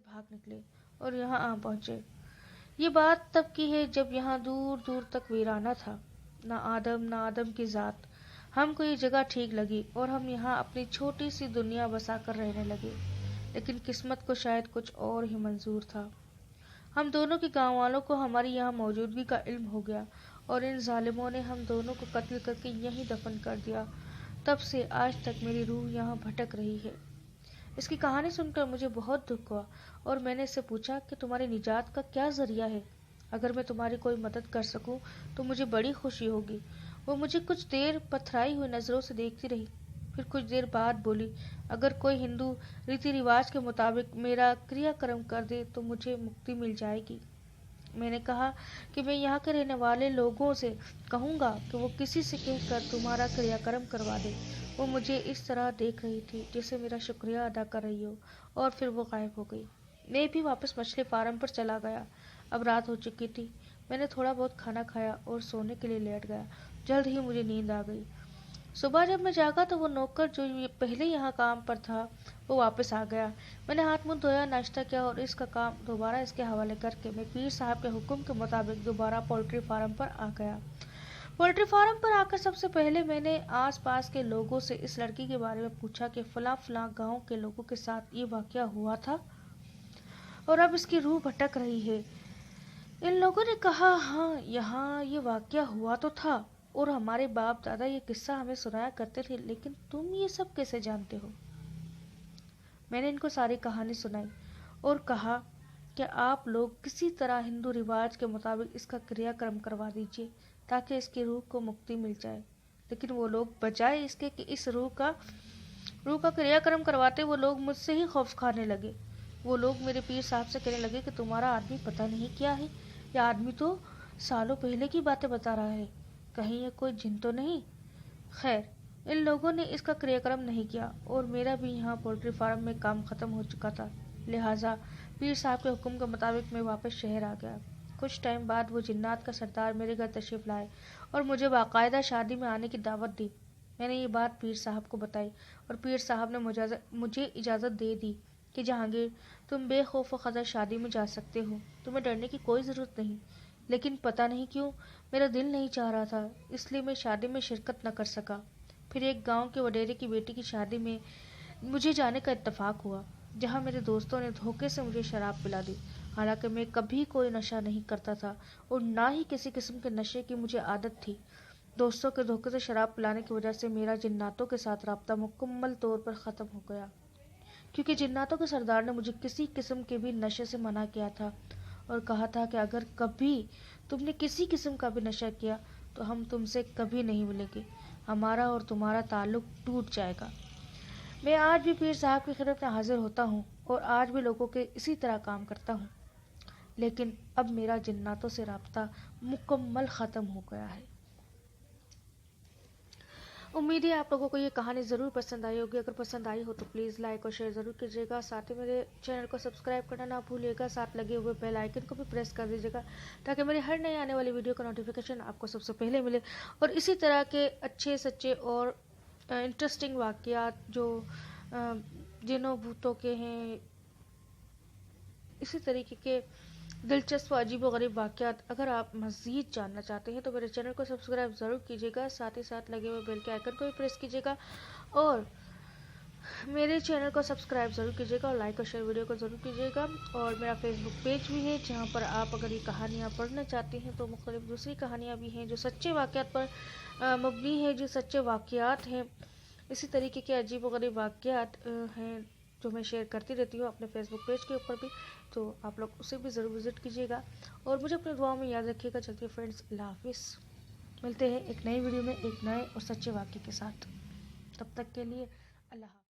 بھاگ نکلے اور یہاں آ پہنچے۔ یہ بات تب کی ہے جب یہاں دور دور تک ویرانہ تھا، نہ آدم نہ آدم کی ذات۔ ہم کو یہ جگہ ٹھیک لگی اور ہم یہاں اپنی چھوٹی سی دنیا بسا کر رہنے لگے، لیکن قسمت کو شاید کچھ اور ہی منظور تھا۔ ہم دونوں کے گاؤں والوں کو ہماری یہاں موجودگی کا علم ہو گیا اور ان ظالموں نے ہم دونوں کو قتل کر کے یہیں دفن کر دیا۔ تب سے آج تک میری روح یہاں بھٹک رہی ہے۔ اس کی کہانی سن کر مجھے بہت دکھ ہوا اور میں نے اس سے پوچھا کہ تمہاری نجات کا کیا ذریعہ ہے؟ اگر میں تمہاری کوئی مدد کر سکوں تو مجھے بڑی خوشی ہوگی۔ وہ مجھے کچھ دیر پتھرائی ہوئی نظروں سے دیکھتی رہی، پھر کچھ دیر بعد بولی، اگر کوئی ہندو ریتی رواج کے مطابق میرا کریا کرم کر دے تو مجھے مکتی مل جائے گی۔ میں نے کہا کہ میں یہاں کے رہنے والے لوگوں سے کہوں گا کہ وہ کسی سے کہہ کر تمہارا کریا کرم کروا دے۔ وہ مجھے اس طرح دیکھ رہی تھی جیسے میرا شکریہ ادا کر رہی ہو، اور پھر وہ غائب ہو گئی۔ میں بھی واپس مچھلی فارم پر چلا گیا۔ اب رات ہو چکی تھی۔ میں نے تھوڑا بہت کھانا کھایا اور سونے کے لیے لیٹ گیا۔ جلد ہی مجھے نیند آ گئی۔ صبح جب میں جاگا تو وہ نوکر جو پہلے یہاں کام پر تھا وہ واپس آ گیا۔ میں نے ہاتھ منہ دھویا، ناشتہ کیا اور اس کا کام دوبارہ اس کے حوالے کر کے میں پیر صاحب کے حکم کے مطابق دوبارہ پولٹری فارم پر آ گیا۔ پولٹری فارم پر آ کر سب سے پہلے میں نے آس پاس کے لوگوں سے اس لڑکی کے بارے میں پوچھا کہ فلاں فلاں گاؤں کے لوگوں کے ساتھ یہ واقعہ ہوا تھا اور اب اس کی روح بھٹک رہی ہے۔ ان لوگوں نے کہا، ہاں یہاں یہ واقعہ ہوا تو تھا اور ہمارے باپ دادا یہ قصہ ہمیں سنایا کرتے تھے، لیکن تم یہ سب کیسے جانتے ہو؟ میں نے ان کو ساری کہانی سنائی اور کہا کہ آپ لوگ کسی طرح ہندو رواج کے مطابق اس کا کریا کرم کروا دیجیے تاکہ اس کی روح کو مکتی مل جائے۔ لیکن وہ لوگ بجائے اس کے کہ اس روح کا کریا کرم کرواتے، وہ لوگ مجھ سے ہی خوف کھانے لگے۔ وہ لوگ میرے پیر صاحب سے کہنے لگے کہ تمہارا آدمی پتہ نہیں کیا ہے، یہ آدمی تو سالوں پہلے کی باتیں بتا رہا ہے، کہیں یہ کوئی جن تو نہیں؟ خیر، ان لوگوں نے اس کا کریا کرم نہیں کیا اور میرا بھی یہاں پولٹری فارم میں کام ختم ہو چکا تھا، لہٰذا پیر صاحب کے حکم کے مطابق میں واپس شہر آ گیا۔ کچھ ٹائم بعد وہ جنات کا سردار میرے گھر تشریف لائے اور مجھے باقاعدہ شادی میں آنے کی دعوت دی۔ میں نے یہ بات پیر صاحب کو بتائی اور پیر صاحب نے مجھے اجازت دے دی کہ جہانگیر، تم بے خوف و خطر شادی میں جا سکتے ہو، تمہیں ڈرنے کی کوئی ضرورت نہیں۔ لیکن پتہ نہیں کیوں میرا دل نہیں چاہ رہا تھا، اس لیے میں شادی میں شرکت نہ کر سکا۔ پھر ایک گاؤں کے وڈیرے کی بیٹی کی شادی میں مجھے جانے کا اتفاق ہوا، جہاں میرے دوستوں نے دھوکے سے مجھے شراب پلا دی، حالانکہ میں کبھی کوئی نشہ نہیں کرتا تھا اور نہ ہی کسی قسم کے نشے کی مجھے عادت تھی۔ دوستوں کے دھوکے سے شراب پلانے کی وجہ سے میرا جناتوں کے ساتھ رابطہ مکمل طور پر ختم ہو گیا، کیونکہ جناتوں کے سردار نے مجھے کسی قسم کے بھی نشے سے منع کیا تھا اور کہا تھا کہ اگر کبھی تم نے کسی قسم کا بھی نشہ کیا تو ہم تم سے کبھی نہیں ملیں گے، ہمارا اور تمہارا تعلق ٹوٹ جائے گا۔ میں آج بھی پیر صاحب کی خدمت میں حاضر ہوتا ہوں اور آج بھی لوگوں کے اسی طرح کام کرتا ہوں، لیکن اب میرا جناتوں سے رابطہ مکمل ختم ہو گیا ہے۔ امید ہے آپ لوگوں کو یہ کہانی ضرور پسند آئی ہوگی۔ اگر پسند آئی ہو تو پلیز لائک اور شیئر ضرور کیجیے گا، ساتھ ہی میرے چینل کو سبسکرائب کرنا نہ بھولیے گا، ساتھ لگے ہوئے بیل آئیکن کو بھی پریس کر دیجیے گا تاکہ میری ہر نئی آنے والی ویڈیو کا نوٹیفیکیشن آپ کو سب سے پہلے ملے، اور اسی طرح کے اچھے سچے اور انٹرسٹنگ واقعات جو جنوں بھوتوں کے ہیں، اسی طریقے کے دلچسپ و عجیب و غریب واقعات اگر آپ مزید جاننا چاہتے ہیں تو میرے چینل کو سبسکرائب ضرور کیجیے گا، ساتھ ہی ساتھ لگے ہوئے بیل کے آئیکن کو بھی پریس کیجیے گا اور میرے چینل کو سبسکرائب ضرور کیجیے گا اور لائک اور شیئر ویڈیو کو ضرور کیجیے گا۔ اور میرا فیس بک پیج بھی ہے جہاں پر آپ اگر یہ کہانیاں پڑھنا چاہتے ہیں تو مختلف دوسری کہانیاں بھی ہیں جو سچے واقعات پر مبنی ہیں، جو سچے واقعات ہیں، اسی طریقے کے عجیب و غریب واقعات ہیں جو میں شیئر کرتی رہتی ہوں اپنے فیس بک پیج کے اوپر بھی، تو آپ لوگ اسے بھی ضرور وزٹ کیجیے گا اور مجھے اپنے دعاؤں میں یاد رکھیے گا۔ چلتے فرینڈس، اللہ حافظ، ملتے ہیں ایک نئی ویڈیو میں ایک نئے اور سچے واقعے کے ساتھ، تب تک کے لیے اللہ حافظ۔